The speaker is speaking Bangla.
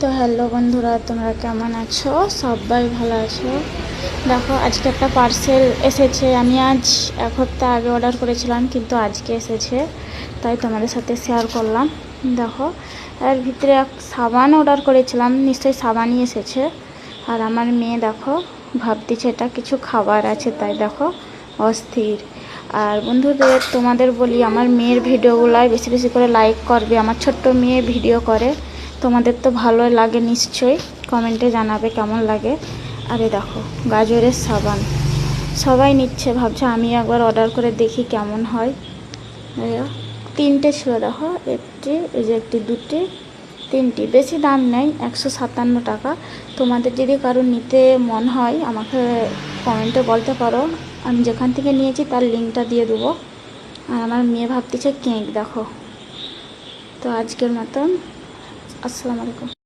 তো হ্যালো বন্ধুরা, তোমরা কেমন আছো? সবাই ভালো আছো? দেখো, আজকে একটা পার্সেল এসেছে। আমি আজ এক সপ্তাহ আগে অর্ডার করেছিলাম, কিন্তু আজকে এসেছে, তাই তোমাদের সাথে শেয়ার করলাম। দেখো, এর ভিতরে এক সাবান অর্ডার করেছিলাম, নিশ্চয়ই সাবানই এসেছে। আর আমার মেয়ে দেখো ভাবতেছে এটা কিছু খাবার আছে, তাই দেখো অস্থির। আর বন্ধুদের তোমাদের বলি, আমার মেয়ের ভিডিওগুলাই বেশি বেশি করে লাইক করবে। আমার ছোট্ট মেয়ে ভিডিও করে, তোমাদের তো ভালো লাগে নিশ্চয়ই, কমেন্টে জানাবে কেমন লাগে। আরে দেখো, গাজরের সাবান সবাই নিচ্ছে, ভাবছে আমি একবার অর্ডার করে দেখি কেমন হয়। তিনটে ছিল দেখো, একটি, এই যে একটি, দুটি, তিনটি। বেশি দাম নেই, 157 টাকা। তোমাদের যদি কারো নিতে মন হয় আমাকে কমেন্টে বলতে পারো, আমি যেখান থেকে নিয়েছি তার লিঙ্কটা দিয়ে দেবো। আর আমার মেয়ে ভাবতেছে কেক। দেখো, তো আজকের মতন আসসালামু আলাইকুম।